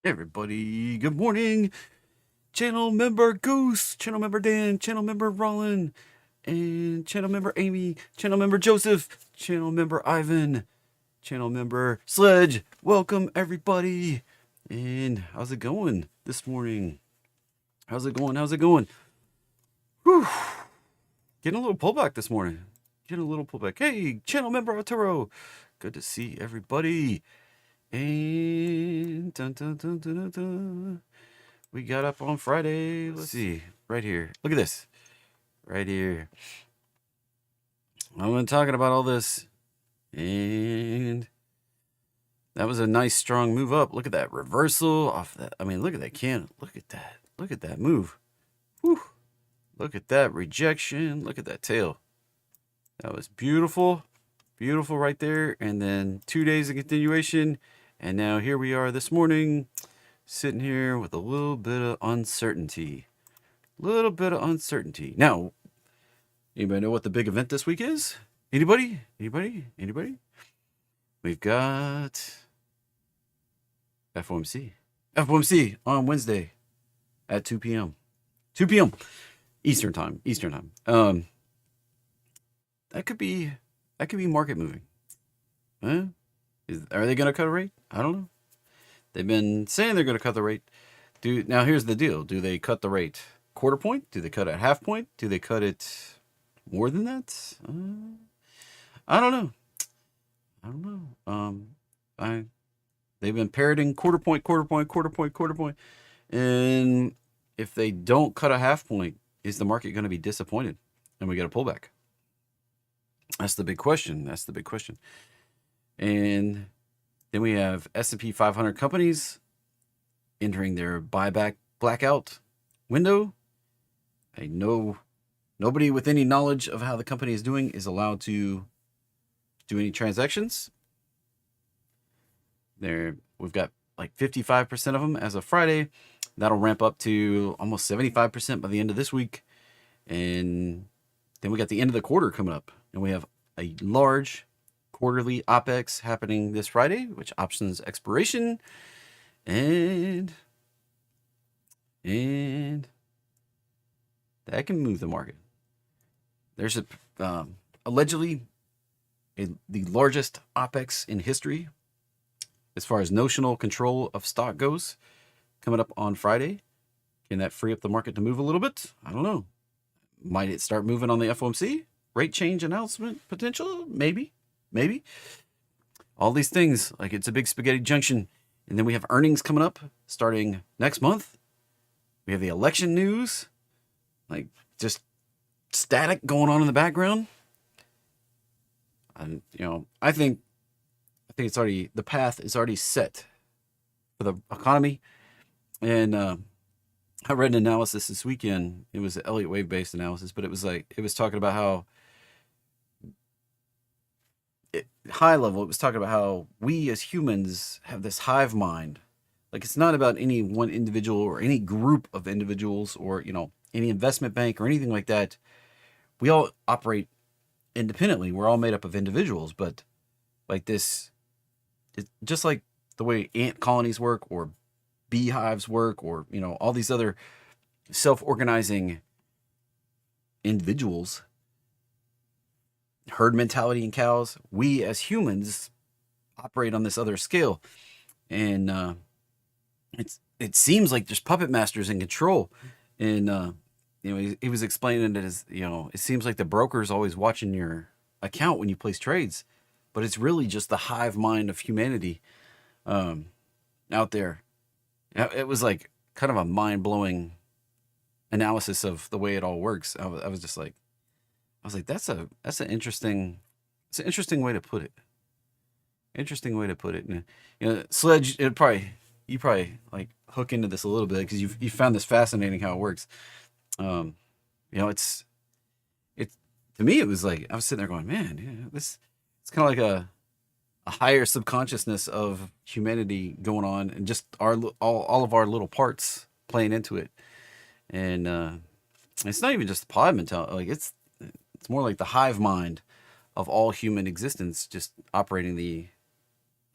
Everybody, good morning. Channel member Goose, channel member Dan, channel member Rollin, and channel member Amy, channel member Joseph, channel member Ivan, channel member Sledge. Welcome, everybody. And how's it going this morning? How's it going? How's it going? Whew. Getting a little pullback this morning. Getting a little pullback. Hey, channel member Arturo. Good to see everybody. And dun, dun, dun, dun, dun, dun. We got up on Friday. Let's see. Right here. Look at this. Right here. I've been talking about all this. And that was a nice strong move up. Look at that reversal off that. I mean, look at that candle. Look at that. Look at that move. Whew. Look at that rejection. Look at that tail. That was beautiful. Beautiful right there. And then 2 days of continuation. And now here we are this morning, sitting here with a little bit of uncertainty. Little bit of uncertainty. Now, anybody know what the big event this week is? Anybody? Anybody? Anybody? We've got FOMC. FOMC on Wednesday at 2 p.m. 2 p.m. Eastern time. Eastern time. That could be market moving. Huh? Are they going to cut a rate? I don't know. They've been saying they're going to cut the rate. Now here's the deal. Do they cut the rate quarter point? Do they cut it half point? Do they cut it more than that? I don't know. I don't know. They've been parroting quarter point, quarter point, quarter point, quarter point. And if they don't cut a half point, is the market going to be disappointed? And we get a pullback. That's the big question. That's the big question. And then we have S&P 500 companies entering their buyback blackout window. I know nobody with any knowledge of how the company is doing is allowed to do any transactions. We've got like 55% of them as of Friday. That'll ramp up to almost 75% by the end of this week. And then we got the end of the quarter coming up. And we have a large quarterly opex happening this Friday, which options expiration. And that can move the market. There's allegedly the largest opex in history as far as notional control of stock goes, coming up on Friday. Can that free up the market to move a little bit? I don't know. Might it start moving on the FOMC? Rate change announcement potential? Maybe. All these things, like it's a big spaghetti junction. And then we have earnings coming up starting next month. We have the election news, like just static going on in the background. And I think it's already, the path is already set for the economy. And I read an analysis this weekend. It was an Elliott Wave based analysis, but it was talking about how high level, it was talking about how we as humans have this hive mind. Like it's not about any one individual or any group of individuals or, any investment bank or anything like that. We all operate independently. We're all made up of individuals, but like this, it's just like the way ant colonies work or beehives work or, all these other self-organizing individuals, herd mentality in cows. We as humans operate on this other scale, and it seems like there's puppet masters in control. And he was explaining it as it seems like the broker is always watching your account when you place trades, but it's really just the hive mind of humanity out there. It was like kind of a mind-blowing analysis of the way it all works. I was just like, that's an interesting way to put it. Interesting way to put it. And, Sledge, you probably like hook into this a little bit because you found this fascinating how it works. It's to me it was like I was sitting there going, man, it's kind of like a higher subconsciousness of humanity going on, and just all of our little parts playing into it. And it's not even just the pod mentality. Like it's more like the hive mind of all human existence, just operating.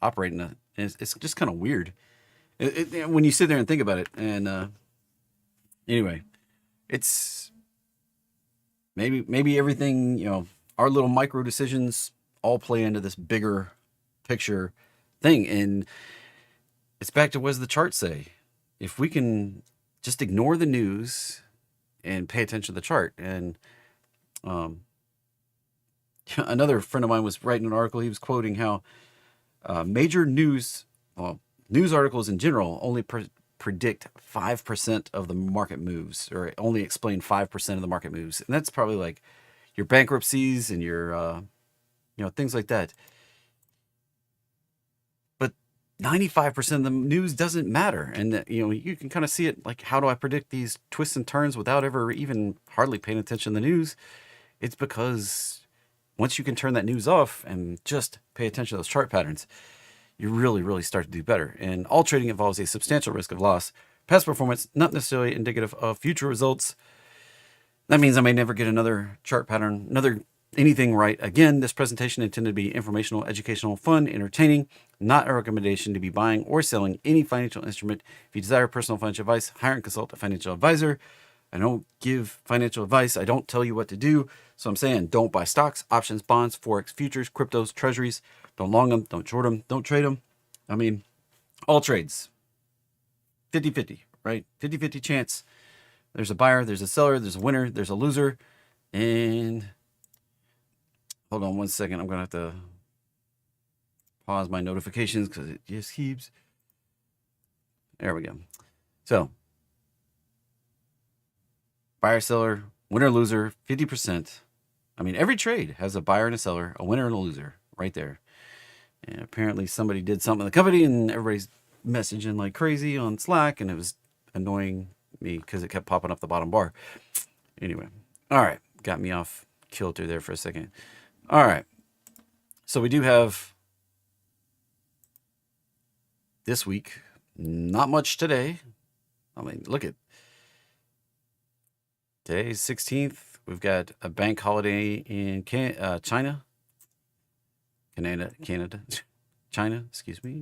And it's just kind of weird. When you sit there and think about it, and anyway, it's maybe everything, our little micro decisions all play into this bigger picture thing. And it's back to what does the chart say? If we can just ignore the news and pay attention to the chart. And another friend of mine was writing an article. He was quoting how major news articles in general only predict 5% of the market moves, or only explain 5% of the market moves. And that's probably like your bankruptcies and your, things like that. But 95% of the news doesn't matter. And, you can kind of see it like, how do I predict these twists and turns without ever even hardly paying attention to the news? It's because once you can turn that news off and just pay attention to those chart patterns, you really, really start to do better. And all trading involves a substantial risk of loss. Past performance, not necessarily indicative of future results. That means I may never get another chart pattern, anything right again. This presentation intended to be informational, educational, fun, entertaining, not a recommendation to be buying or selling any financial instrument. If you desire personal financial advice, hire and consult a financial advisor. I don't give financial advice. I don't tell you what to do. So I'm saying don't buy stocks, options, bonds, forex, futures, cryptos, treasuries. Don't long them, don't short them, don't trade them. I mean, all trades, 50-50, right? 50-50 chance. There's a buyer, there's a seller, there's a winner, there's a loser. And hold on one second. I'm going to have to pause my notifications because it just keeps. There we go. So, buyer, seller, winner, loser, 50%. I mean, every trade has a buyer and a seller, a winner and a loser right there. And apparently somebody did something in the company and everybody's messaging like crazy on Slack, and it was annoying me because it kept popping up the bottom bar. Anyway, all right. Got me off kilter there for a second. All right. So we do have this week, not much today. I mean, look at today's 16th. We've got a bank holiday in China,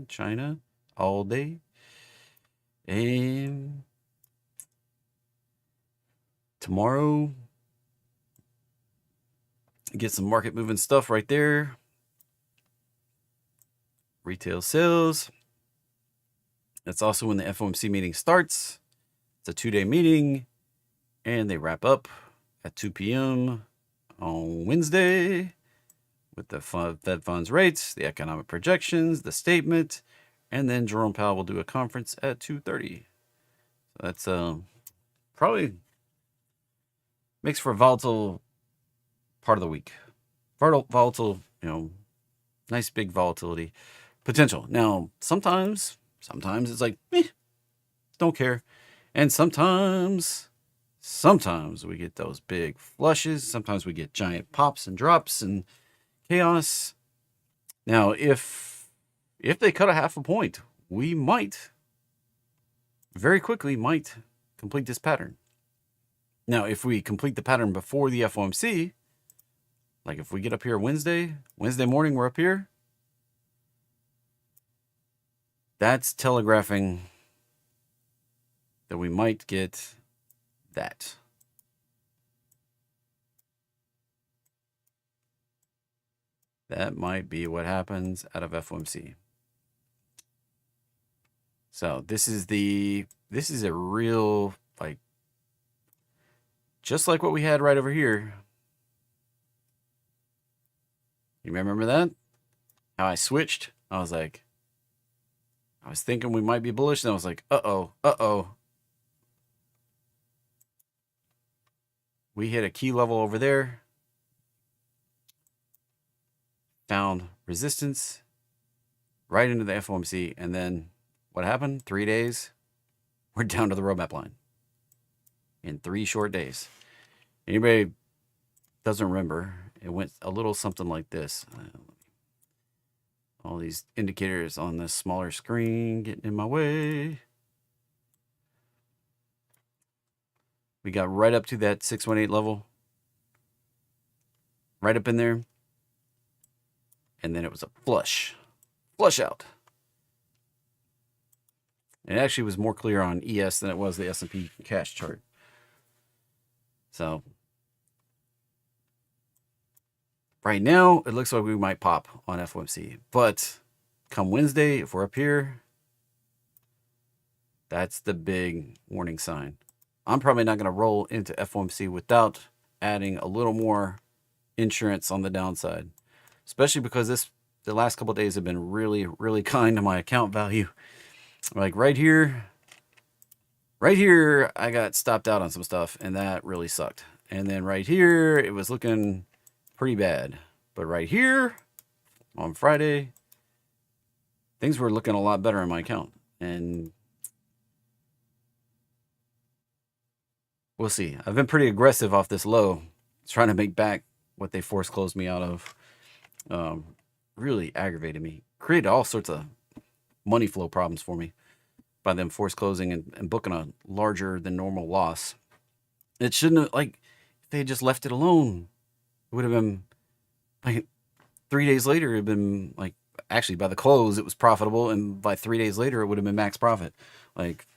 China all day. And tomorrow, get some market moving stuff right there. Retail sales. That's also when the FOMC meeting starts. It's a 2-day meeting, and they wrap up at 2 p.m. on Wednesday with the Fed funds rates, the economic projections, the statement, and then Jerome Powell will do a conference at 2:30. So that's probably makes for a volatile part of the week. Volatile, nice big volatility potential. Now, sometimes it's like, don't care. And sometimes we get those big flushes. Sometimes we get giant pops and drops and chaos. Now, if they cut a half a point, we very quickly complete this pattern. Now, if we complete the pattern before the FOMC, like if we get up here Wednesday morning, we're up here, that's telegraphing that we might get that. That might be what happens out of FOMC. So this is a real, like, just like what we had right over here. You remember that? How I switched? I was thinking we might be bullish, and I was like, uh-oh. We hit a key level over there. Found resistance right into the FOMC, and then what happened? 3 days, we're down to the roadmap line in 3 short days. Anybody doesn't remember, it went a little something like this. All these indicators on this smaller screen getting in my way. We got right up to that 618 level, right up in there. And then it was a flush out. It actually was more clear on ES than it was the S&P cash chart. So right now, it looks like we might pop on FOMC. But come Wednesday, if we're up here, that's the big warning sign. I'm probably not going to roll into FOMC without adding a little more insurance on the downside, especially because the last couple of days have been really, really kind to my account value. Like right here, I got stopped out on some stuff, and that really sucked. And then right here, it was looking pretty bad. But right here, on Friday, things were looking a lot better in my account. And we'll see. I've been pretty aggressive off this low, trying to make back what they force closed me out of. Really aggravated me. Created all sorts of money flow problems for me by them force closing and booking a larger than normal loss. It shouldn't have, like, if they had just left it alone, it would have been, like, 3 days later, it would have been, like, actually, by the close, it was profitable, and by 3 days later, it would have been max profit. Like,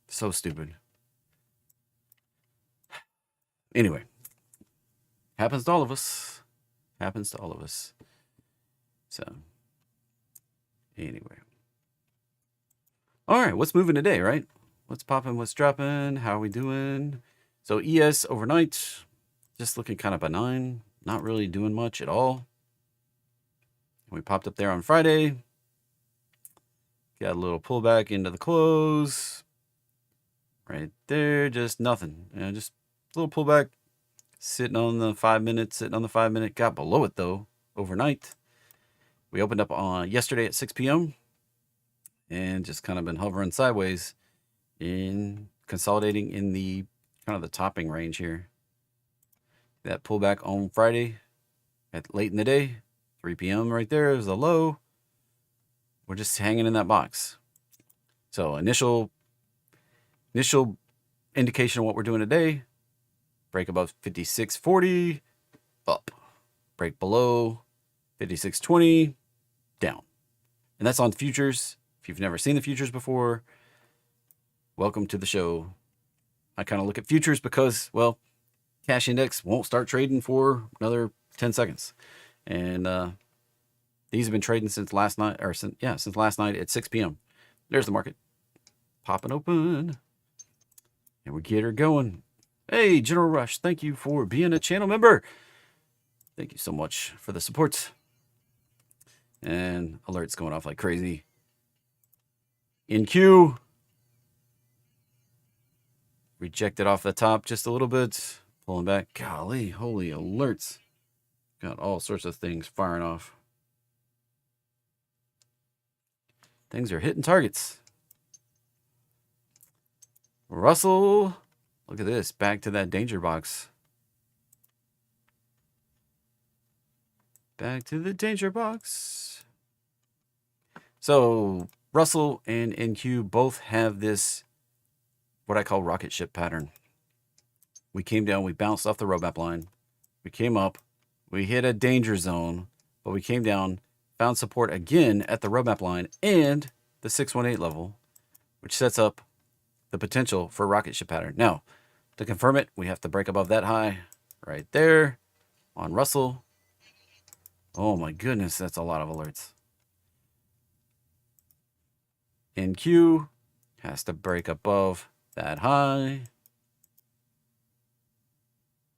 so stupid. Anyway, happens to all of us. Happens to all of us. So, anyway. All right, what's moving today, right? What's popping, what's dropping, how are we doing? So ES overnight, just looking kind of benign, not really doing much at all. We popped up there on Friday. Got a little pullback into the close. Right there, just nothing. Just a little pullback, sitting on the 5 minute, Got below it, though, overnight. We opened up on yesterday at 6 p.m. and just kind of been hovering sideways in consolidating in the kind of the topping range here. That pullback on Friday at late in the day, 3 p.m. right there is the low. We're just hanging in that box. So initial indication of what we're doing today, break above 56.40, up. Break below 56.20, down. And that's on futures. If you've never seen the futures before, welcome to the show. I kind of look at futures because, well, cash index won't start trading for another 10 seconds. And these have been trading since last night, since last night at 6 p.m. There's the market. Popping open. And we get her going. Hey, General Rush, thank you for being a channel member. Thank you so much for the support. And alerts going off like crazy. In queue. Rejected off the top just a little bit. Pulling back. Golly, holy alerts. Got all sorts of things firing off. Things are hitting targets. Russell. Look at this. Back to that danger box. Back to the danger box. So Russell and NQ both have this, what I call rocket ship pattern. We came down, we bounced off the roadmap line. We came up, we hit a danger zone, but we came down, found support again at the roadmap line and the 618 level, which sets up the potential for a rocket ship pattern. Now, to confirm it, we have to break above that high right there on Russell. Oh my goodness, that's a lot of alerts. NQ has to break above that high.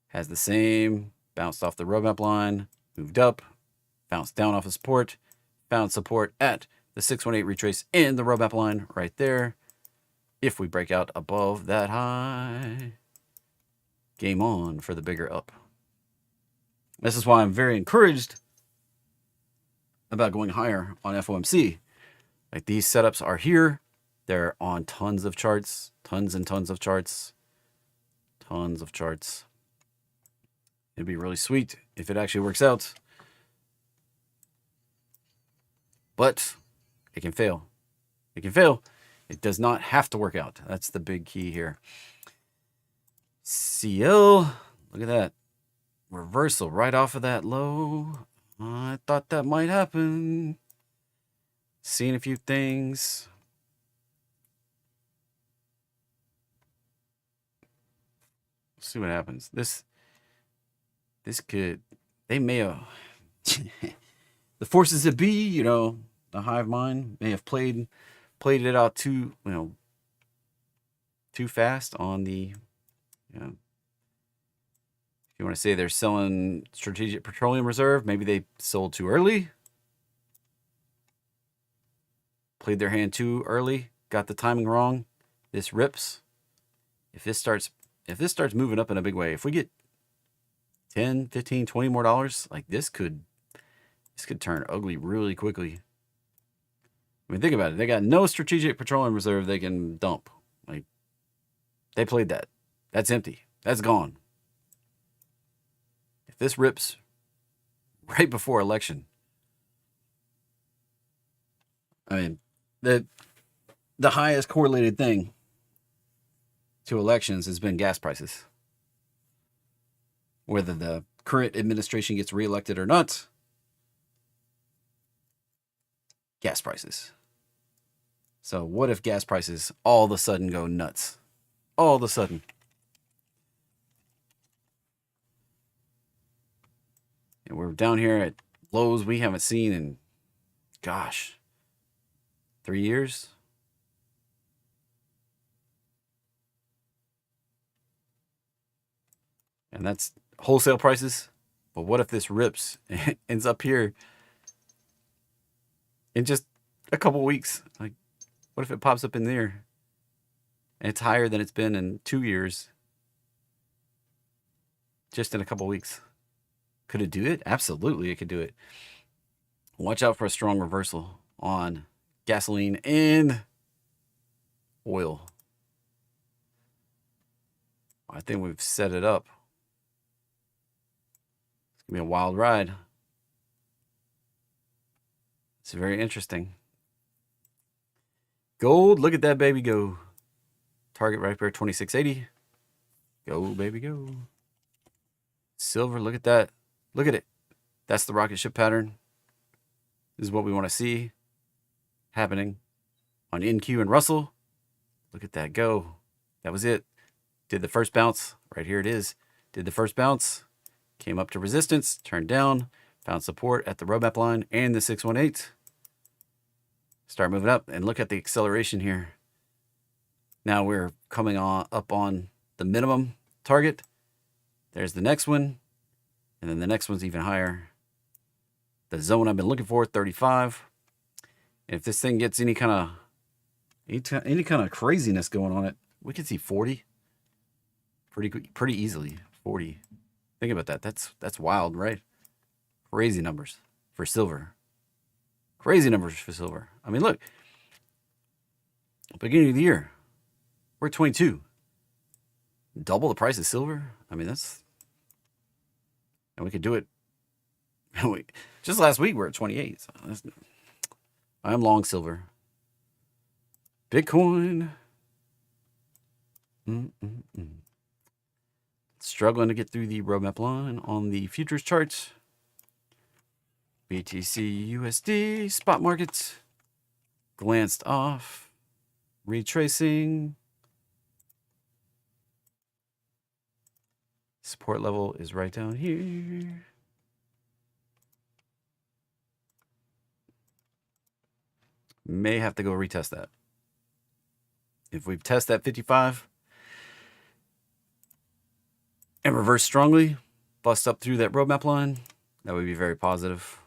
Has the same, bounced off the roadmap line, moved up, bounced down off of support, found support at the 618 retrace and the roadmap line right there. If we break out above that high, game on for the bigger up. This is why I'm very encouraged about going higher on FOMC. Like, these setups are here. They're on tons of charts, tons and tons of charts, tons of charts. It'd be really sweet if it actually works out. But it can fail. It can fail. It does not have to work out. That's the big key here. CL, look at that. Reversal right off of that low. I thought that might happen. Seeing a few things. see what happens. This could, they may have, the forces that be, you know, the hive mind may have played it out too, you know, too fast on the, you know, if you want to say they're selling strategic petroleum reserve, maybe they sold too early, played their hand too early, got the timing wrong. This rips. If this starts moving up in a big way, if we get 10, 15, 20 more dollars, like this could turn ugly really quickly. I mean, think about it. They got no strategic petroleum reserve they can dump. Like, they played that. That's empty. That's gone. If this rips right before election, I mean, the highest correlated thing to elections has been gas prices. Whether the current administration gets reelected or not, gas prices. So what if gas prices all of a sudden go nuts? All of a sudden. And we're down here at lows we haven't seen in, gosh, 3 years. And that's wholesale prices. But what if this rips and ends up here in just a couple weeks? Like, what if it pops up in there and it's higher than it's been in 2 years just in a couple weeks? Could it do it? Absolutely, it could do it. Watch out for a strong reversal on gasoline and oil. I think we've set it up. It's going to be a wild ride. It's very interesting. Gold, look at that baby go. Target right there, 2680. Go, baby, go. Silver, look at that. Look at it. That's the rocket ship pattern. This is what we want to see happening on NQ and Russell. Look at that go. That was it. Did the first bounce. Right here it is. Did the first bounce. Came up to resistance. Turned down. Found support at the roadmap line and the 618. Start moving up and look at the acceleration here. Now we're coming up on the minimum target. There's the next one. And then the next one's even higher. The zone I've been looking for, 35. And if this thing gets any kind of craziness going on it, we could see 40. Pretty easily. 40. Think about that. That's wild, right? Crazy numbers for silver. Crazy numbers for silver. I mean, look. Beginning of the year, we're at 22. Double the price of silver. I mean, that's... And we could do it. Just last week, we're at 28. So I'm long silver. Bitcoin. Struggling to get through the roadmap line on the futures charts. BTC USD spot markets. Glanced off. Retracing. Support level is right down here. May have to go retest that. If we test that 55 and reverse strongly, bust up through that roadmap line, that would be very positive.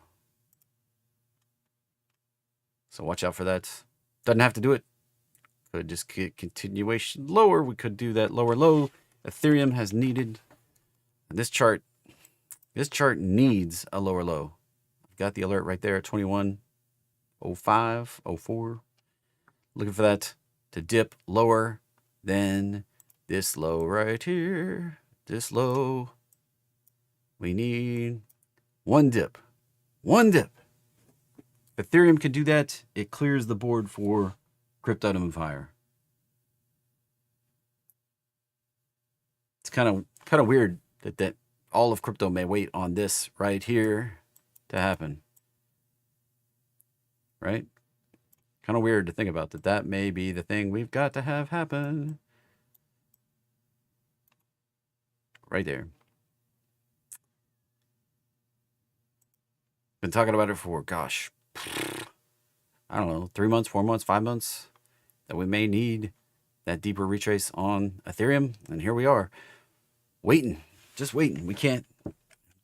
So watch out for that. Doesn't have to do it. Could just get continuation lower. We could do that lower low. Ethereum has needed. And this chart needs a lower low. I've got the alert right there, 21.05, 04. Looking for that to dip lower than this low right here. This low. We need one dip. One dip. If Ethereum can do that, it clears the board for crypto to move higher. It's kind of weird that all of crypto may wait on this right here to happen. Right? Kind of weird to think about that. That may be the thing we've got to have happen. right there. Been talking about it for, gosh, I don't know, 3 months, 4 months, 5 months, that we may need that deeper retrace on Ethereum. And here we are, waiting, just waiting. We can't,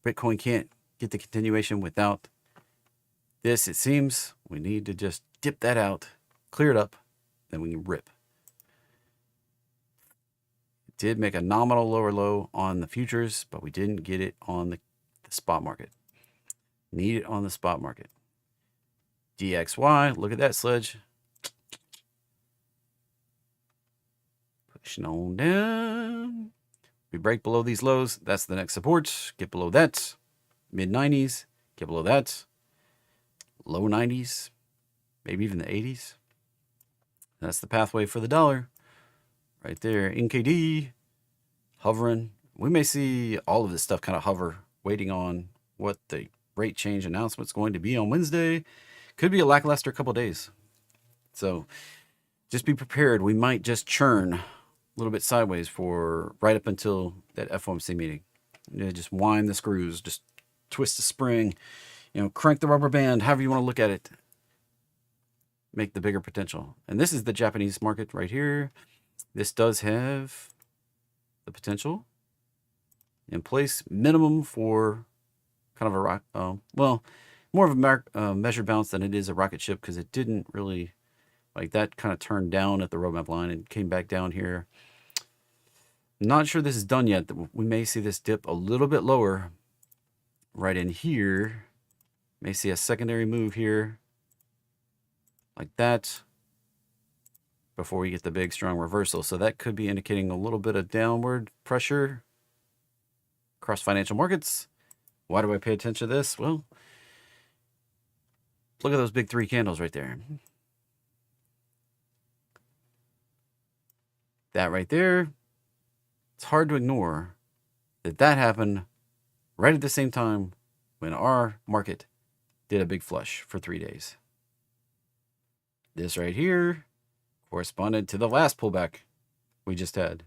Bitcoin can't get the continuation without this. It seems we need to just dip that out, clear it up, then we can rip. It did make a nominal lower low on the futures, but we didn't get it on the spot market. Need it on the spot market. DXY, look at that sledge. Pushing on down. We break below these lows. That's the next support. Get below that. Mid 90s. Get below that. Low 90s. Maybe even the 80s. That's the pathway for the dollar. Right there. NKD. Hovering. We may see all of this stuff kind of hover. Waiting on what the rate change announcement's going to be on Wednesday. Could be a lackluster couple days. So just be prepared. We might just churn a little bit sideways for right up until that FOMC meeting. You know, just wind the screws, just twist the spring, you know, crank the rubber band, however you want to look at it. Make the bigger potential. And this is the Japanese market right here. This does have the potential in place, minimum for kind of a rock, well, more of a measured bounce than it is a rocket ship, because it didn't really, like, that kind of turned down at the roadmap line and came back down here. Not sure this is done yet. We may see this dip a little bit lower right in here. May see a secondary move here like that before we get the big strong reversal. So that could be indicating a little bit of downward pressure across financial markets. Why do I pay attention to this? Well, look at those big three candles right there. That right there, it's hard to ignore that happened right at the same time when our market did a big flush for 3 days. This right here corresponded to the last pullback we just had.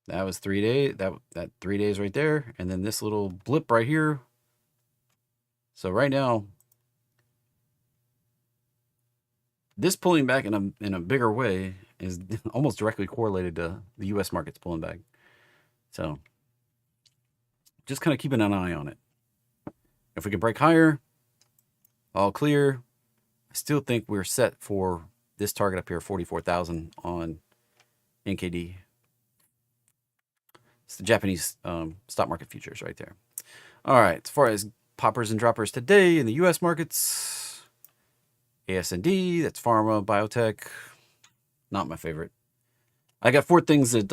That was 3 days, that 3 days right there. And then this little blip right here. So right now, this pulling back in a bigger way is almost directly correlated to the U.S. markets pulling back. So just kind of keeping an eye on it. If we can break higher, all clear. I still think we're set for this target up here, 44,000 on NKD. It's the Japanese stock market futures right there. All right, as far as poppers and droppers today in the U.S. markets, AS&D, that's pharma, biotech, not my favorite. I got 4 things that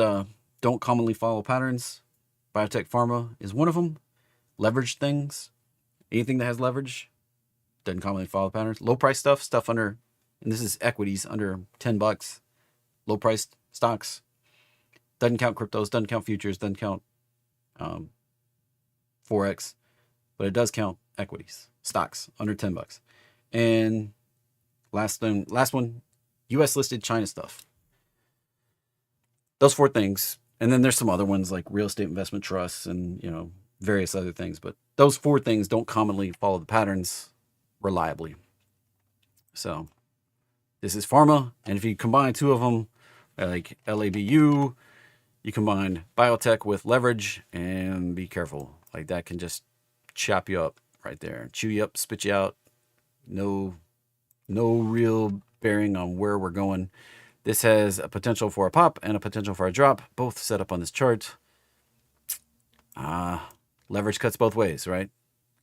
don't commonly follow patterns. Biotech, pharma is one of them. Leveraged things, anything that has leverage, doesn't commonly follow patterns. Low price stuff under, and this is equities under $10. Low priced stocks. Doesn't count cryptos, doesn't count futures, doesn't count Forex, but it does count equities, stocks under $10. And last one, U.S. listed China stuff. Those 4 things, and then there's some other ones like real estate investment trusts and, you know, various other things. But those 4 things don't commonly follow the patterns reliably. So this is pharma, and if you combine 2 of them, like LABU, you combine biotech with leverage, and be careful. Like, that can just chop you up right there, chew you up, spit you out. No real bearing on where we're going. This has a potential for a pop and a potential for a drop, both set up on this chart. Leverage cuts both ways, right?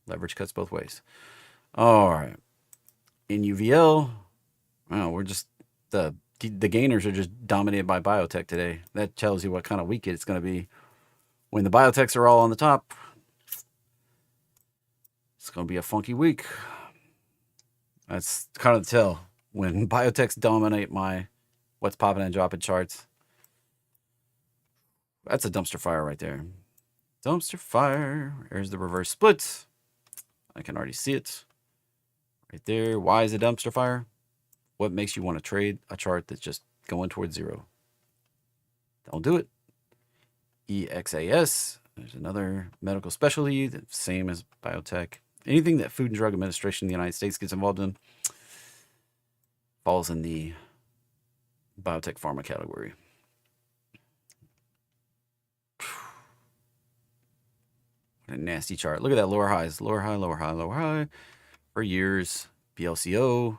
Leverage cuts both ways. All right. In UVL, well, we're just the gainers are just dominated by biotech today. That tells you what kind of week it's going to be. When the biotechs are all on the top, it's going to be a funky week. That's kind of the tell. When biotechs dominate my what's popping and dropping charts, that's a dumpster fire right there. Dumpster fire. There's the reverse split. I can already see it right there. Why is it dumpster fire? What makes you want to trade a chart that's just going towards zero? Don't do it. EXAS, there's another medical specialty, the same as biotech. Anything that Food and Drug Administration in the United States gets involved in falls in the biotech pharma category. What a nasty chart. Look at that lower highs. Lower high, lower high, lower high. For years. BLCO.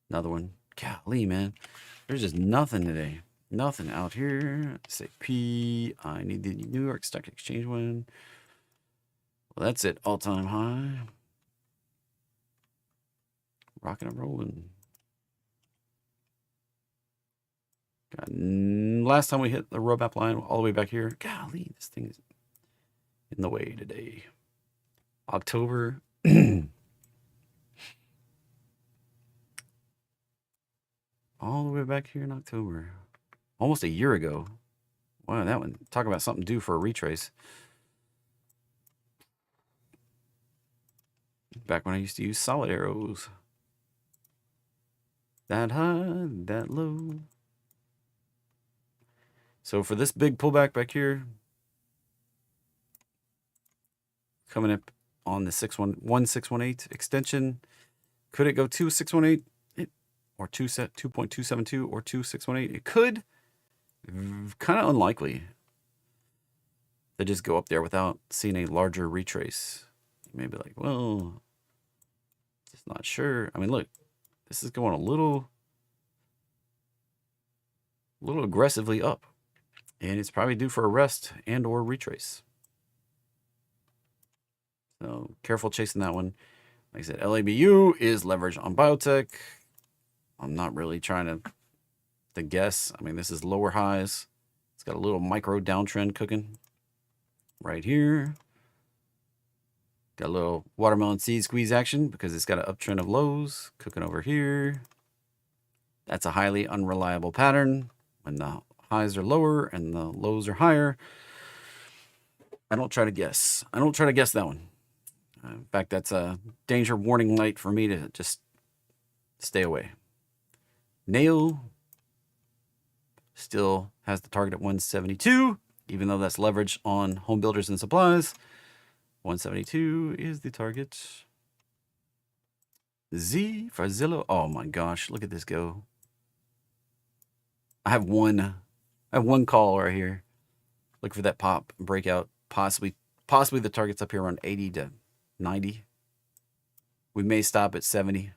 Another one. Golly, man. There's just nothing today. Nothing out here. SAP. I need the New York Stock Exchange one. Well, that's it. All-time high. Rocking and rolling. God, last time we hit the roadmap line all the way back here. Golly, this thing is in the way today. October. All the way back here in October. Almost a year ago. Wow, that one. Talk about something due for a retrace. Back when I used to use solid arrows. That high, that low. So for this big pullback back here, coming up on the 1618 extension, could it go to 618 or 2.272 or 2618? It could. Kind of unlikely. They just go up there without seeing a larger retrace. You may be like, well, just not sure. I mean, look, this is going a little aggressively up. And it's probably due for a rest and or retrace. So careful chasing that one. Like I said, LABU is leveraged on biotech. I'm not really trying to guess. I mean, this is lower highs. It's got a little micro downtrend cooking right here. Got a little watermelon seed squeeze action because it's got an uptrend of lows cooking over here. That's a highly unreliable pattern. When the highs are lower and the lows are higher, I don't try to guess. I don't try to guess that one. In fact, that's a danger warning light for me to just stay away. Nail still has the target at 172, even though that's leverage on home builders and supplies. 172 is the target. Z for Zillow. Oh my gosh, look at this go. I have one call right here. Look for that pop breakout. Possibly the target's up here around 80 to 90. We may stop at 70,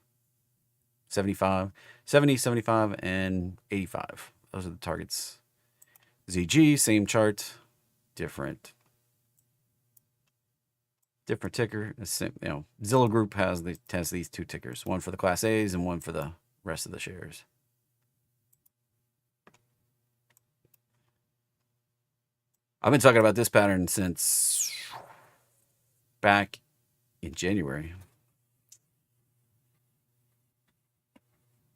75, 70, 75, and 85. Those are the targets. ZG, same chart, different ticker. Same, Zillow Group has these two tickers, one for the Class A's and one for the rest of the shares. I've been talking about this pattern since back in January.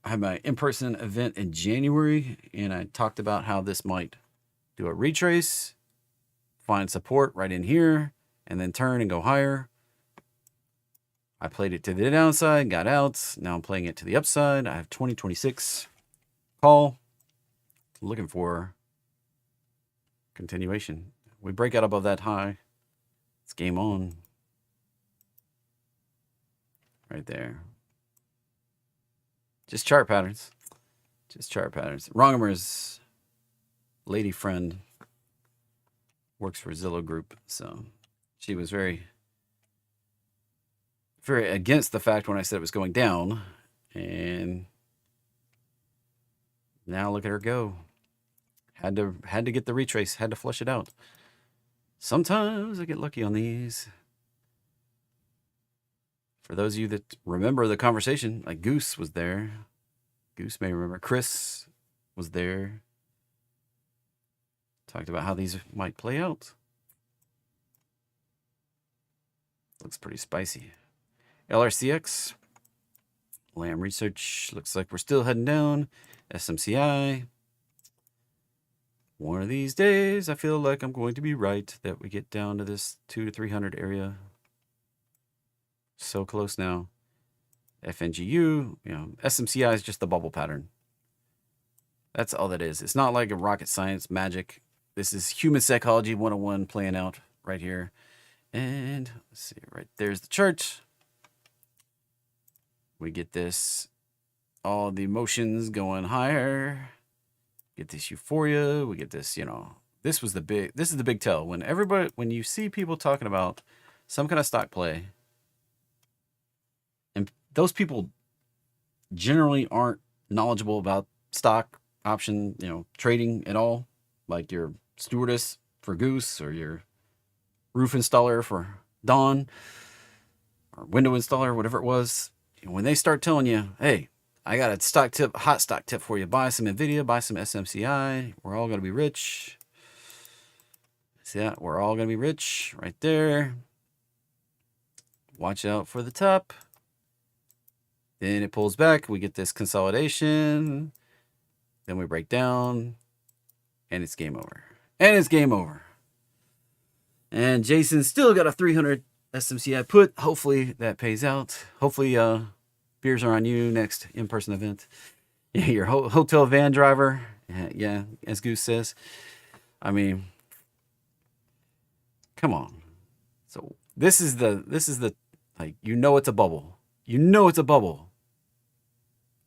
I had my in-person event in January, and I talked about how this might do a retrace, find support right in here, and then turn and go higher. I played it to the downside, got out. Now I'm playing it to the upside. I have 2026 call. Looking for continuation. We break out above that high. It's game on. Right there. Just chart patterns. Just chart patterns. Rongemer's lady friend works for Zillow Group, so she was very against the fact when I said it was going down, and now look at her go. Had to get the retrace, had to flush it out. Sometimes I get lucky on these. For those of you that remember the conversation, like Goose was there. Goose may remember. Chris was there. Talked about how these might play out. Looks pretty spicy. LRCX. Lamb Research. Looks like we're still heading down. SMCI. One of these days, I feel like I'm going to be right that we get down to this 200 to 300 area. So close now. FNGU, SMCI is just the bubble pattern. That's all that is. It's not like a rocket science magic. This is human psychology 101 playing out right here. And let's see, right there's the chart. We get this, all the emotions going higher. Get this euphoria. We get this, you know, this is the big tell. When you see people talking about some kind of stock play, and those people generally aren't knowledgeable about stock option, you know, trading at all, like your stewardess for Goose or your roof installer for Dawn or window installer, whatever it was. When they start telling you, hey, I got a hot stock tip for you. Buy some NVIDIA, buy some SMCI. We're all going to be rich. See that? We're all going to be rich right there. Watch out for the top. Then it pulls back. We get this consolidation. Then we break down. And it's game over. And it's game over. And Jason still got a 300 SMCI put. Hopefully that pays out. Hopefully beers are on you next in-person event. Yeah, your hotel van driver. Yeah, as Goose says. I mean, come on. So this is the like, you know it's a bubble. You know it's a bubble.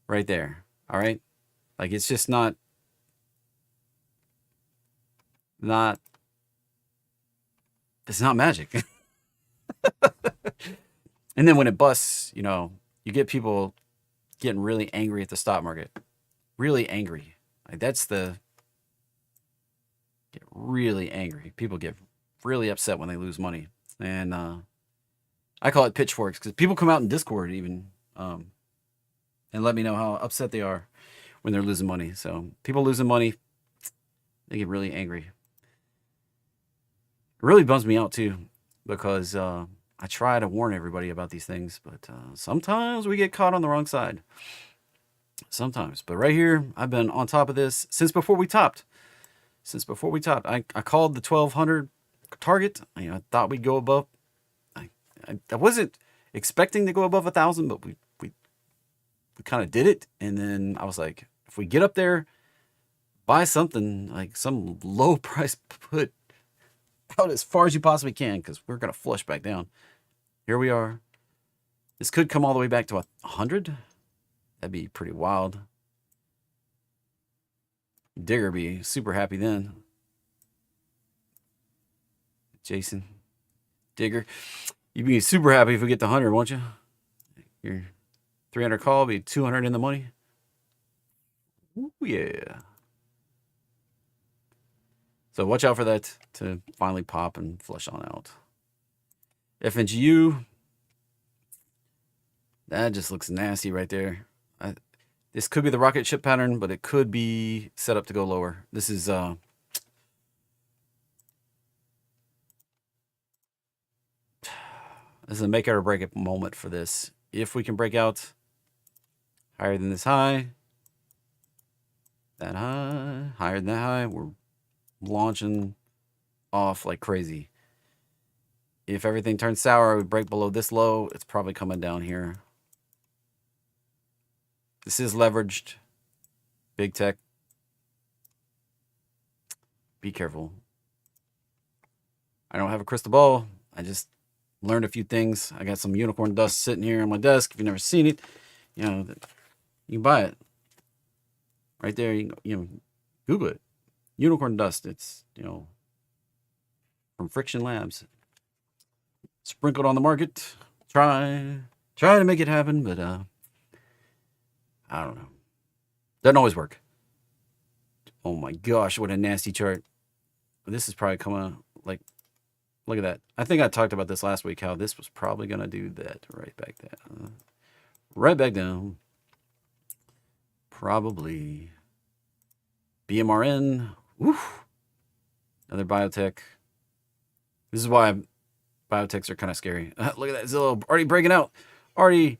Right there. All right? Like, it's just not it's not magic. And then when it busts, you know, you get people getting really angry at the stock market. Really angry. Like, get really angry. People get really upset when they lose money. And I call it pitchforks, because people come out in Discord even and let me know how upset they are when they're losing money. So people losing money, they get really angry. It really bums me out too, because I try to warn everybody about these things, but sometimes we get caught on the wrong side. Sometimes. But right here, I've been on top of this since before we topped. I called the 1200 target. You know, I thought we'd go above. I wasn't expecting to go above 1,000, but we kind of did it. And then I was like, if we get up there, buy something, like some low price put out as far as you possibly can, because we're going to flush back down. Here we are. This could come all the way back to 100. That'd be pretty wild. Digger be super happy then. Jason. Digger. You'd be super happy if we get to 100, won't you? Your 300 call be 200 in the money. Ooh, yeah. So watch out for that to finally pop and flush on out. FNGU. That just looks nasty right there. This could be the rocket ship pattern, but it could be set up to go lower. This is this is a make it or break it moment for this. If we can break out higher than this high, that high, higher than that high, we're launching off like crazy. If everything turns sour, we break below this low, it's probably coming down here. This is leveraged. Big tech. Be careful. I don't have a crystal ball. I just learned a few things. I got some unicorn dust sitting here on my desk. If you've never seen it, you know, you can buy it. Right there, you know, Google it. Unicorn dust. It's, you know, from Friction Labs. Sprinkled on the market. Try to make it happen, but I don't know. Doesn't always work. Oh my gosh, what a nasty chart. This is probably coming, like, look at that. I think I talked about this last week, how this was probably going to do that right back down. Right back down. Probably. BMRN. Woof. Another biotech. This is why biotechs are kind of scary. Look at that Zillow already breaking out. Already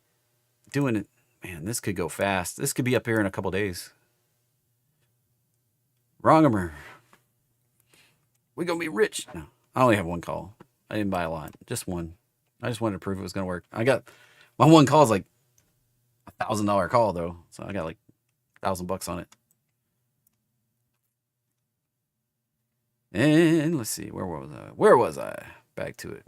doing it. Man, this could go fast. This could be up here in a couple days. Wrongimer. We're going to be rich. No, I only have one call. I didn't buy a lot. Just one. I just wanted to prove it was going to work. I got, my one call is like $1,000 call though. So I got like $1,000 on it. And let's see, where was I? Where was I? Back to it.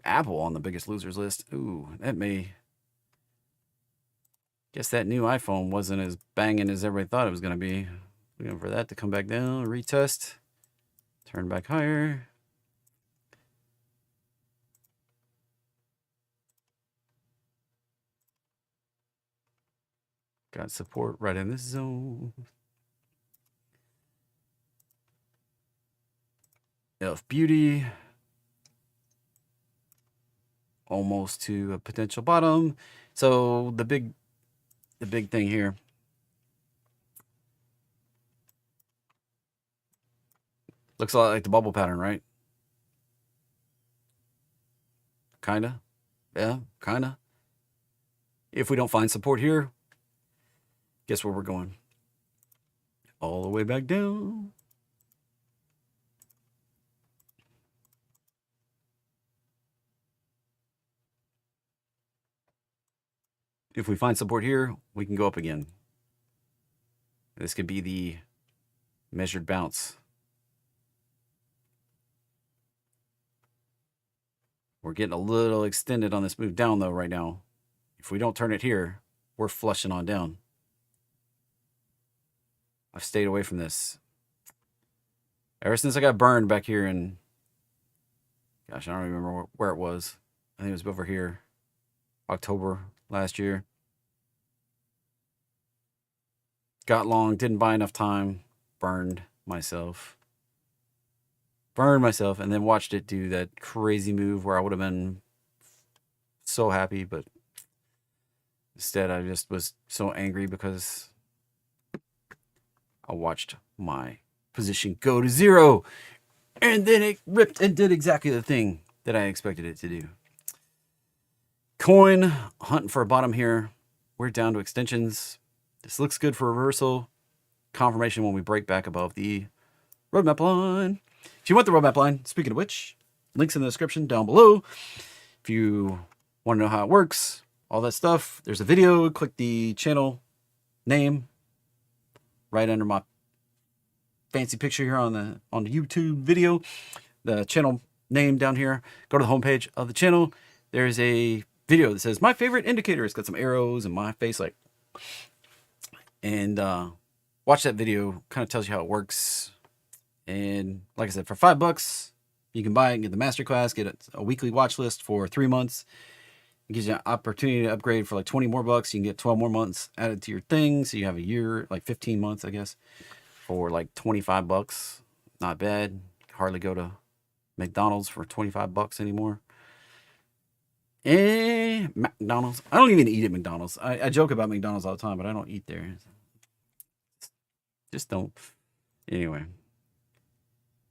Apple on the biggest losers list. Ooh, that may. Guess that new iPhone wasn't as banging as everybody thought it was going to be. Waiting for that to come back down, retest, turn back higher. Got support right in this zone. Elf Beauty. Almost to a potential bottom. So the big thing here. Looks a lot like the bubble pattern, right? Kinda. Yeah, kinda. If we don't find support here, guess where we're going? All the way back down. If we find support here, we can go up again. This could be the measured bounce. We're getting a little extended on this move down, though, right now. If we don't turn it here, we're flushing on down. I've stayed away from this. Ever since I got burned back here in... Gosh, I don't remember where it was. I think it was over here. October last year. Got long, didn't buy enough time. Burned myself. And then watched it do that crazy move where I would have been so happy, but instead I just was so angry because I watched my position go to zero, and then it ripped and did exactly the thing that I expected it to do. Coin, hunting for a bottom here. We're down to extensions. This looks good for reversal. Confirmation when we break back above the roadmap line. If you want the roadmap line, speaking of which, links in the description down below. If you want to know how it works, all that stuff, there's a video. Click the channel name right under my fancy picture here on the YouTube video. The channel name down here. Go to the homepage of the channel. There's a video that says my favorite indicator. It's got some arrows and my face like. And watch that video. Kind of tells you how it works. And like I said, for $5, you can buy it and get the masterclass, get a weekly watch list for 3 months. It gives you an opportunity to upgrade for like 20 more bucks. You can get 12 more months added to your thing. So you have a year, like 15 months, I guess, for like $25. Not bad. Hardly go to McDonald's for $25 anymore. McDonald's. I don't even eat at McDonald's. I joke about McDonald's all the time, but I don't eat there. Just don't. Anyway.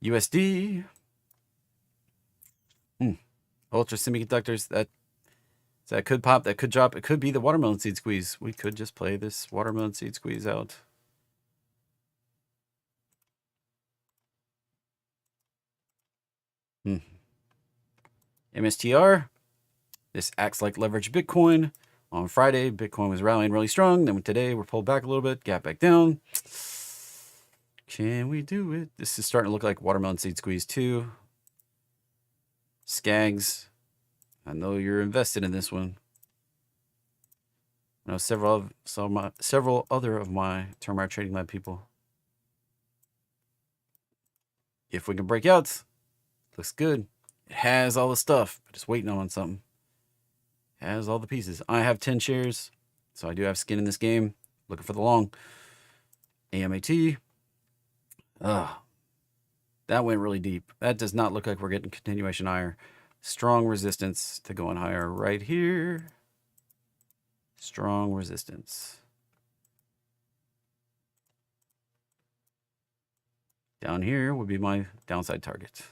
USD. Ultra semiconductors. That could pop. That could drop. It could be the watermelon seed squeeze. We could just play this watermelon seed squeeze out. MSTR. This acts like leverage Bitcoin. On Friday, Bitcoin was rallying really strong. Then today, we're pulled back a little bit. Gap back down. Can we do it? This is starting to look like watermelon seed squeeze too. Skags. I know you're invested in this one. I know several other of my Termite Trading Lab people. If we can break out, looks good. It has all the stuff, but it's waiting on something. It has all the pieces. I have 10 shares, so I do have skin in this game. Looking for the long. AMAT. That went really deep. That does not look like we're getting continuation higher. Strong resistance to going higher right here. Strong resistance. Down here would be my downside target.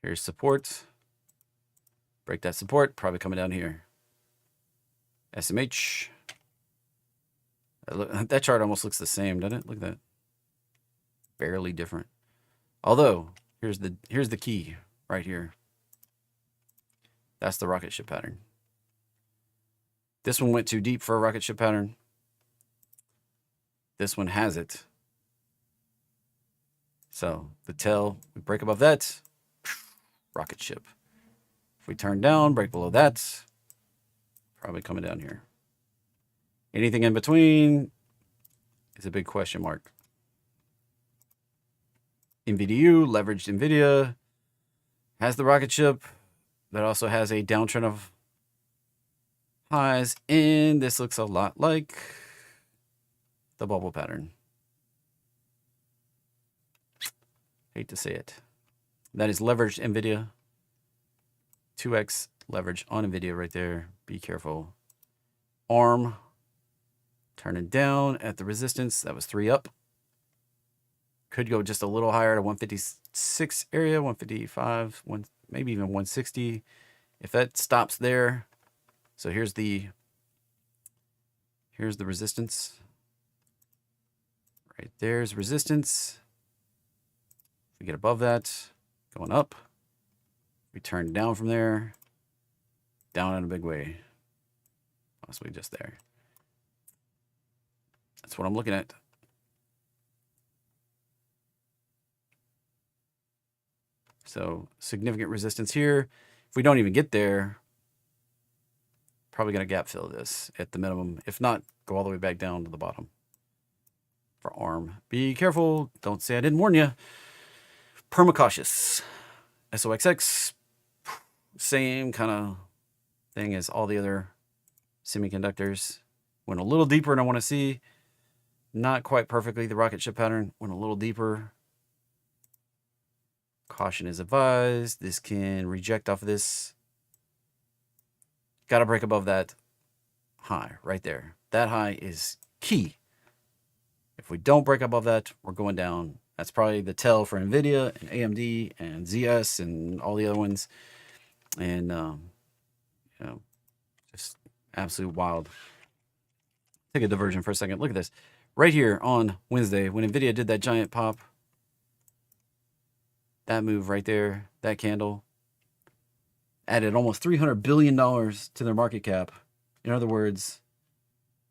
Here's support. Break that support. Probably coming down here. SMH. That chart almost looks the same, doesn't it? Look at that. Barely different. Although, here's the key right here. That's the rocket ship pattern. This one went too deep for a rocket ship pattern. This one has it. So the tail, we break above that, rocket ship. If we turn down, break below that, probably coming down here. Anything in between is a big question mark. NVIDIA, leveraged NVIDIA, has the rocket ship that also has a downtrend of highs, and this looks a lot like the bubble pattern. Hate to say it. That is leveraged NVIDIA. 2x leverage on NVIDIA right there. Be careful. ARM turning down at the resistance. That was 3 up. Could go just a little higher to 156 area, 155, maybe even 160. If that stops there, so here's the resistance. Right there's resistance. If we get above that, going up. We turn down from there, down in a big way. Possibly just there. That's what I'm looking at. So significant resistance here. If we don't even get there, probably going to gap fill this at the minimum. If not, go all the way back down to the bottom. For ARM, be careful. Don't say I didn't warn you. Permacautious. SOXX, same kind of thing as all the other semiconductors. Went a little deeper and I want to see. Not quite perfectly the rocket ship pattern. Went a little deeper. Caution is advised. This can reject off of this. Got to break above that high right there. That high is key. If we don't break above that, we're going down. That's probably the tell for NVIDIA and AMD and ZS and all the other ones. And, you know, just absolute wild. Take a diversion for a second. Look at this. Right here on Wednesday, when NVIDIA did that giant pop, that move right there, that candle, added almost $300 billion to their market cap. In other words,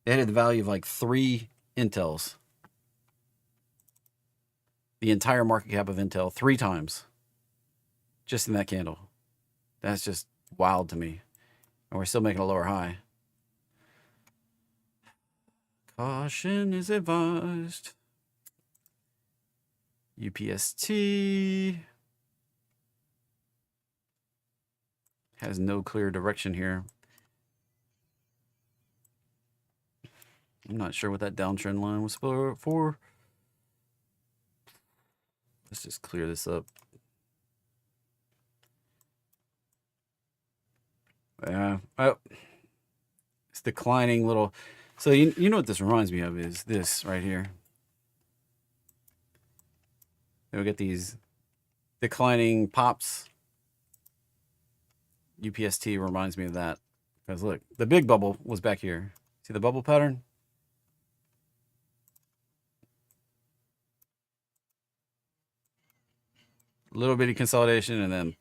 they added the value of like 3 Intels. The entire market cap of Intel 3 times just in that candle. That's just wild to me. And we're still making a lower high. Caution is advised. UPST has no clear direction here. I'm not sure what that downtrend line was for. Let's just clear this up. Yeah, oh, it's declining little. So you know what this reminds me of is this right here. We get these declining pops. UPST reminds me of that. Because look, the big bubble was back here. See the bubble pattern? Little bitty consolidation and then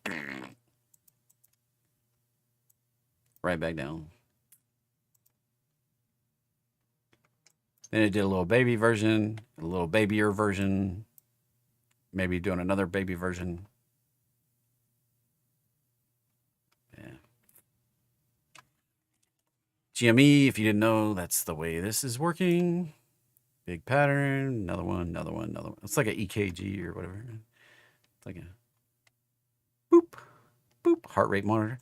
right back down. Then it did a little baby version, a little babyier version. Maybe doing another baby version. Yeah. GME, if you didn't know, that's the way this is working. Big pattern, another one, another one, another one. It's like an EKG or whatever. It's like a boop, boop, heart rate monitor.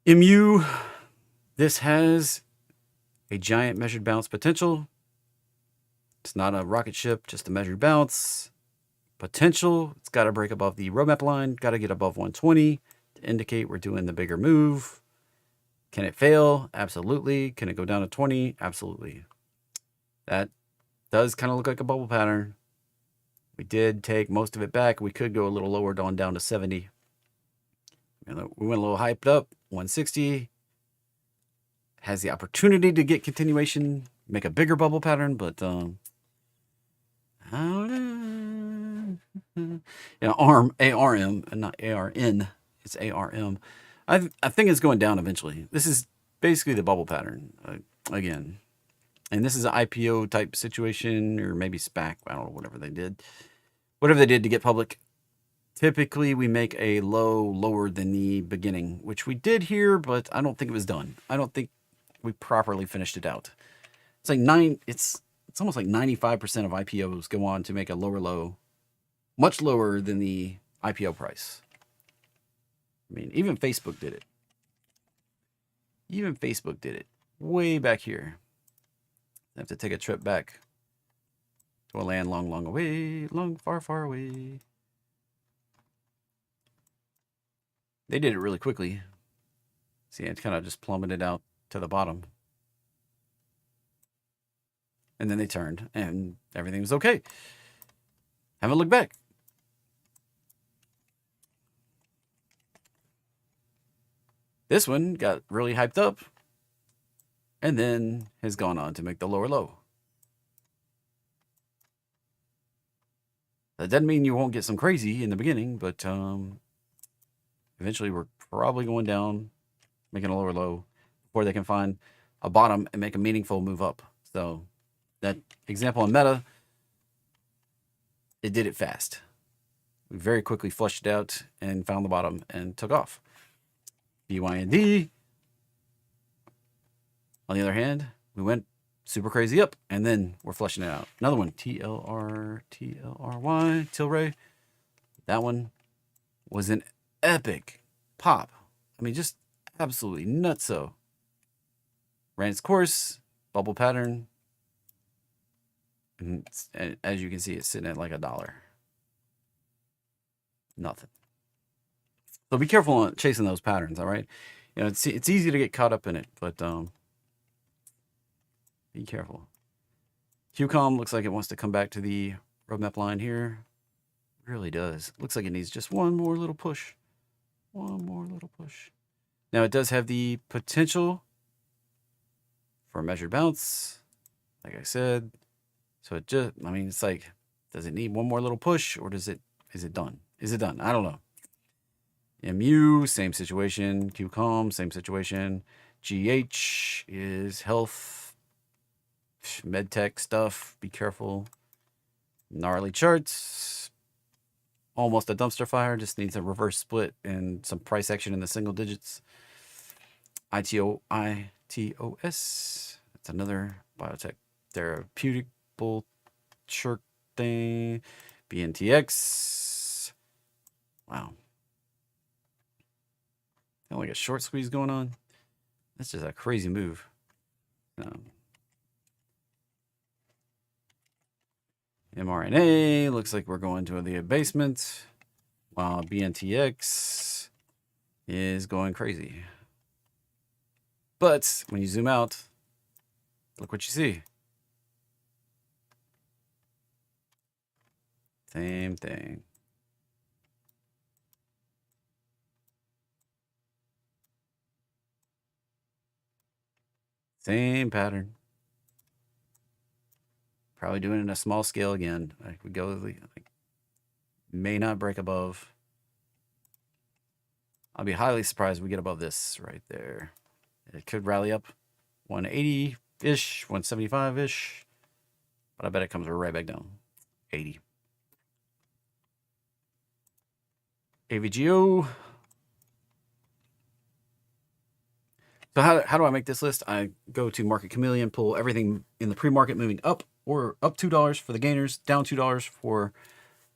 MU, this has a giant measured bounce potential. It's not a rocket ship, just a measured bounce. Potential, it's got to break above the roadmap line, got to get above 120 to indicate we're doing the bigger move. Can it fail? Absolutely. Can it go down to 20? Absolutely. That does kind of look like a bubble pattern. We did take most of it back. We could go a little lower down to 70. We went a little hyped up, 160. Has the opportunity to get continuation, make a bigger bubble pattern, but yeah, ARM, ARM, and not ARN. It's ARM. I think it's going down eventually. This is basically the bubble pattern again. And this is an IPO type situation, or maybe SPAC. I don't know, whatever they did. Whatever they did to get public. Typically, we make a low lower than the beginning, which we did here, but I don't think it was done. I don't think we properly finished it out. It's like it's almost like 95% of IPOs go on to make a lower low, much lower than the IPO price. I mean, even Facebook did it. Even Facebook did it way back here. I have to take a trip back to a land long, long away, long, far, far away. They did it really quickly. See, it kind of just plummeted out to the bottom. And then they turned, and everything was okay. Haven't looked back. This one got really hyped up, and then has gone on to make the lower low. That doesn't mean you won't get some crazy in the beginning, but eventually we're probably going down, making a lower low, before they can find a bottom and make a meaningful move up. So that example on Meta, it did it fast. We very quickly flushed it out and found the bottom and took off. BYND, on the other hand, we went super crazy up, and then we're flushing it out. Another one, TLR, TLRY, Tilray. That one was an epic pop. I mean, just absolutely nutso. Ran its course, bubble pattern, and as you can see, it's sitting at like $1. Nothing. So be careful on chasing those patterns, all right? You know, it's easy to get caught up in it, but be careful. QCOM looks like it wants to come back to the roadmap line here. It really does. Looks like it needs just one more little push. One more little push. Now, it does have the potential for a measured bounce, like I said. So it just, I mean, it's like, does it need one more little push, or is it done? Is it done? I don't know. MU, same situation. QCOM, same situation. GH is health, medtech stuff. Be careful. Gnarly charts. Almost a dumpster fire. Just needs a reverse split and some price action in the single digits. ITOS. That's another biotech therapeutic bull chirk thing. BNTX. Wow. Got like a short squeeze going on. That's just a crazy move. mRNA looks like we're going to the abasement, while BNTX is going crazy. But when you zoom out, look what you see. Same thing. Same pattern. Probably doing it in a small scale again. Like we go, like, may not break above. I'll be highly surprised if we get above this right there. It could rally up 180-ish, 175-ish. But I bet it comes right back down. 80. AVGO. So how do I make this list? I go to Market Chameleon, pull everything in the pre-market moving up, or up $2 for the gainers, down $2 for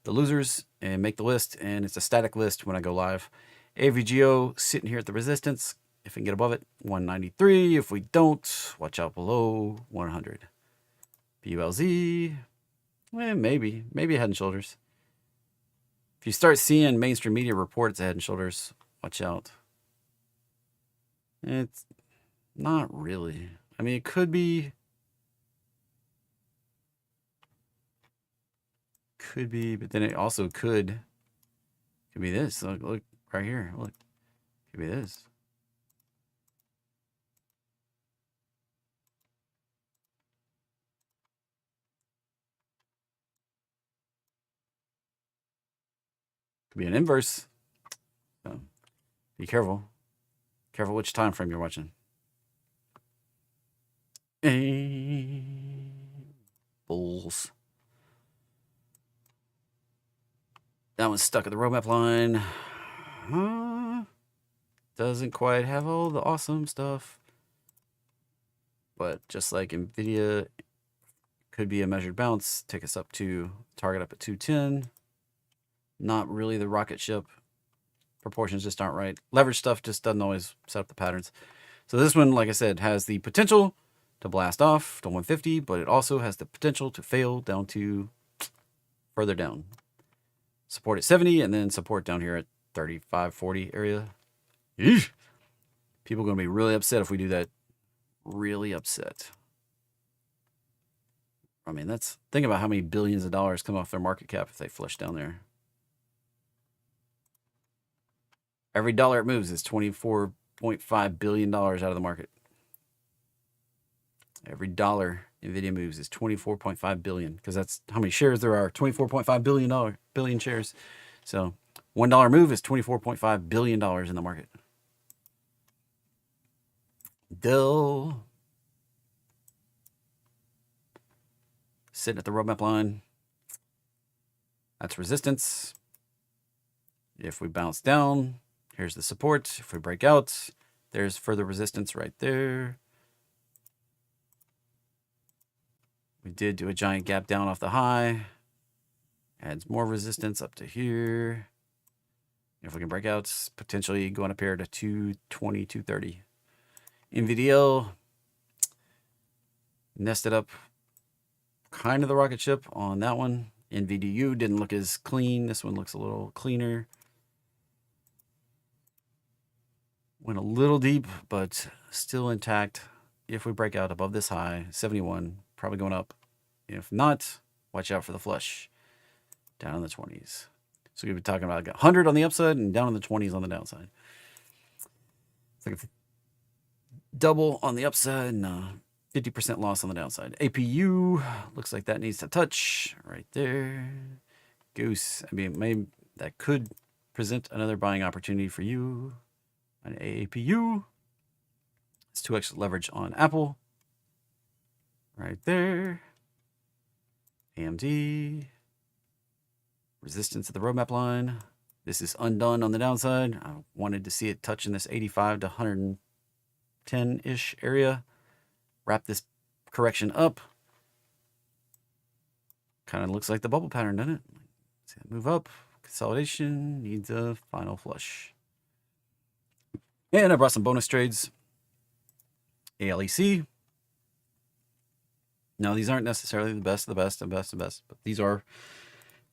the losers, and make the list. And it's a static list when I go live. AVGO sitting here at the resistance. If we can get above it, 193. If we don't, watch out below 100. PULZ, maybe head and shoulders. If you start seeing mainstream media report it's a head and shoulders, watch out. It's not really. I mean, it could be. Could be, but then it also could be this. Look right here. Look. Could be this. Could be an inverse. So be careful. Careful which time frame you're watching. Jumbles. That one's stuck at the roadmap line. Doesn't quite have all the awesome stuff. But just like NVIDIA, could be a measured bounce. Take us up to target up at 210. Not really the rocket ship. Proportions just aren't right. Leverage stuff just doesn't always set up the patterns. So this one, like I said, has the potential to blast off to 150, but it also has the potential to fail down to further down. Support at 70 and then support down here at 35, 40 area. Eesh. People are going to be really upset if we do that. Really upset. I mean, think about how many billions of dollars come off their market cap if they flush down there. Every dollar it moves is $24.5 billion out of the market. Every dollar NVIDIA moves is 24.5 billion, because that's how many shares there are. 24.5 billion shares. So $1 move is $24.5 billion in the market. Dell sitting at the roadmap line. That's resistance. If we bounce down, here's the support. If we break out, there's further resistance right there. We did do a giant gap down off the high. Adds more resistance up to here. If we can break out, potentially going up here to 220, 230. NVDL nested up kind of the rocket ship on that one. NVDU didn't look as clean. This one looks a little cleaner. Went a little deep, but still intact. If we break out above this high, 71, probably going up. If not, watch out for the flush down in the 20s. So we've been talking about 100 on the upside and down in the 20s on the downside. It's like a double on the upside and 50% loss on the downside. APU looks like that needs to touch right there. Goose. I mean, maybe that could present another buying opportunity for you. An AAPU. It's 2x leverage on Apple. Right there. AMD. Resistance at the roadmap line. This is undone on the downside. I wanted to see it touch in this 85 to 110-ish area. Wrap this correction up. Kind of looks like the bubble pattern, doesn't it? See it move up. Consolidation needs a final flush. And I brought some bonus trades. ALEC. Now, these aren't necessarily the best, but these are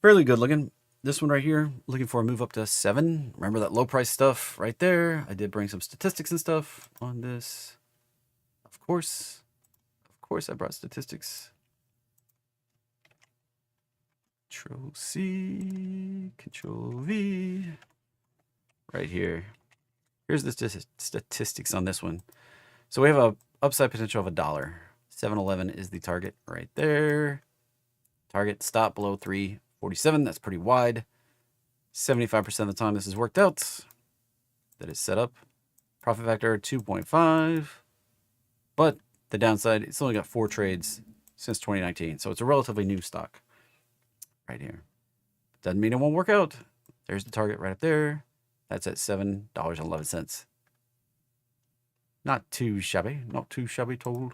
fairly good looking. This one right here, looking for a move up to 7. Remember that low price stuff right there? I did bring some statistics and stuff on this. Of course, I brought statistics. Control C, Control V. Right here. Here's the statistics on this one. So we have a upside potential of $1. 711 is the target right there. Target stop below 347. That's pretty wide. 75% of the time this has worked out. That is set up. Profit factor 2.5. But the downside, it's only got 4 trades since 2019. So it's a relatively new stock right here. Doesn't mean it won't work out. There's the target right up there. That's at $7.11. Not too shabby. Not too shabby told.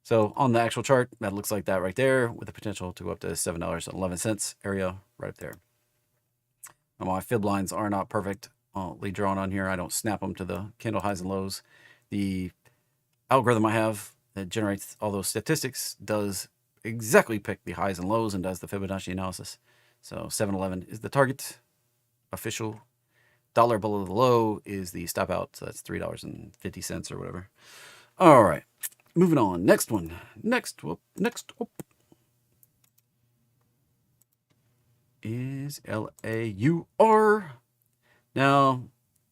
So on the actual chart, that looks like that right there with the potential to go up to $7.11 area right up there. Now, my fib lines are not perfectly drawn on here. I don't snap them to the candle highs and lows. The algorithm I have that generates all those statistics does exactly pick the highs and lows and does the Fibonacci analysis. So 711 is the target. Official dollar below the low is the stop out. So that's $3.50 or whatever. All right. Moving on. Next one. Next is LAUR. Now,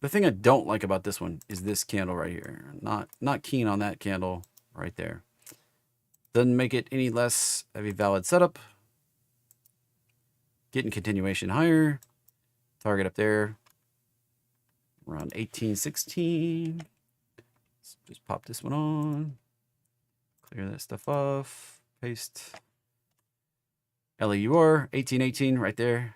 the thing I don't like about this one is this candle right here. Not keen on that candle right there. Doesn't make it any less of a valid setup. Getting continuation higher. Target up there. Around 1816. Let's just pop this one on. Clear that stuff off. Paste. LAUR 1818 right there.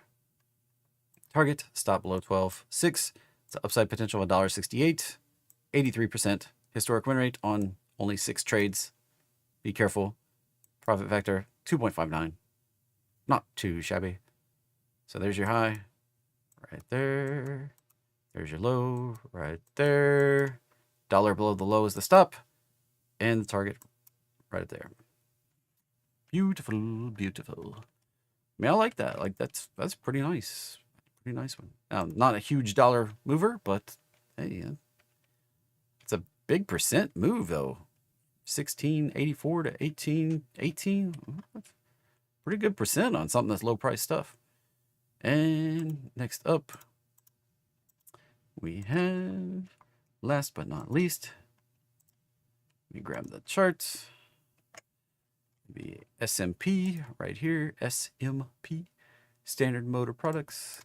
Target stop below 12.6. It's an upside potential of $1.68. 83% historic win rate on only 6 trades. Be careful. Profit factor 2.59. Not too shabby. So there's your high right there. There's your low right there. Dollar below the low is the stop. And the target right there. Beautiful, beautiful. I mean, I like that. Like that's pretty nice. Pretty nice one. Not a huge dollar mover, but hey, it's a big percent move though. 1684 to 1818. Pretty good percent on something that's low price stuff. And next up, we have, last but not least, let me grab the charts. The SMP right here, SMP, Standard Motor Products.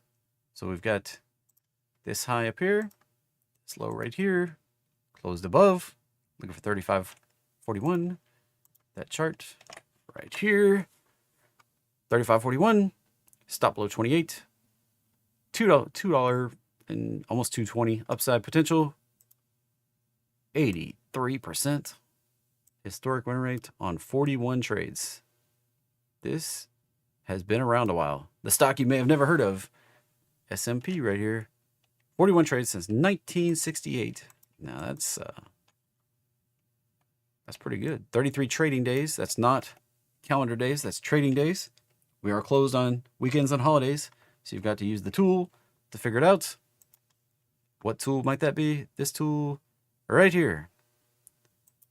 So we've got this high up here, this low right here, closed above, looking for 35.41. That chart right here, 35.41, stop below 28, $2 and almost 220 upside potential, 83%. Historic win rate on 41 trades. This has been around a while. The stock you may have never heard of, SMP right here. 41 trades since 1968. Now that's pretty good. 33 trading days. That's not calendar days. That's trading days. We are closed on weekends and holidays, so you've got to use the tool to figure it out. What tool might that be? This tool right here.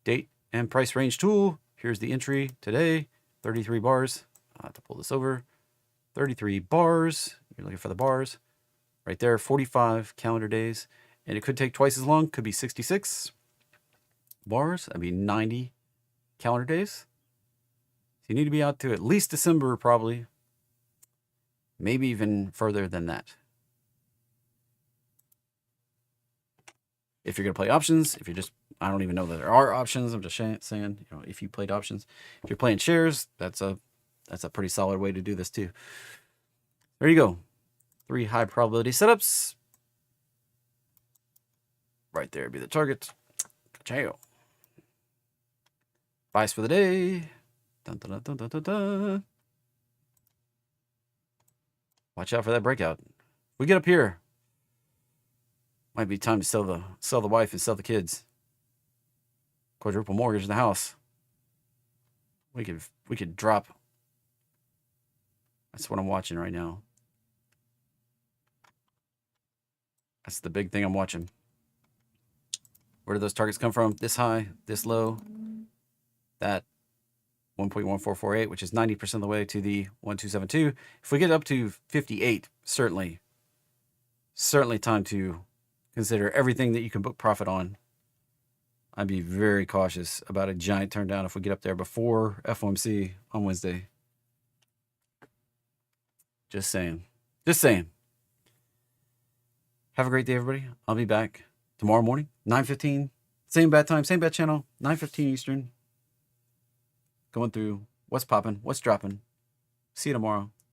Date and price range tool. Here's the entry today, 33 bars. I'll have to pull this over. 33 bars. You're looking for the bars. Right there, 45 calendar days. And it could take twice as long. Could be 66 bars. That'd be 90 calendar days. So you need to be out to at least December, probably. Maybe even further than that. If you're going to play options, if you're just, I don't even know that there are options. I'm just saying, if you played options, if you're playing shares, that's a pretty solid way to do this too. There you go. 3 high probability setups. Right there be the target. Ciao. Bias for the day. Dun, dun, dun, dun, dun, dun. Watch out for that breakout. We get up here. Might be time to sell the wife and sell the kids. Quadruple mortgage in the house. We could drop. That's what I'm watching right now. That's the big thing I'm watching. Where do those targets come from? This high, this low, that 1.1448, which is 90% of the way to the 1272. If we get up to 58, certainly time to consider everything that you can book profit on. I'd be very cautious about a giant turn down if we get up there before FOMC on Wednesday. Just saying. Have a great day, everybody. I'll be back tomorrow morning, 9:15. Same bad time, same bad channel, 9:15 Eastern. Going through what's popping, what's dropping. See you tomorrow.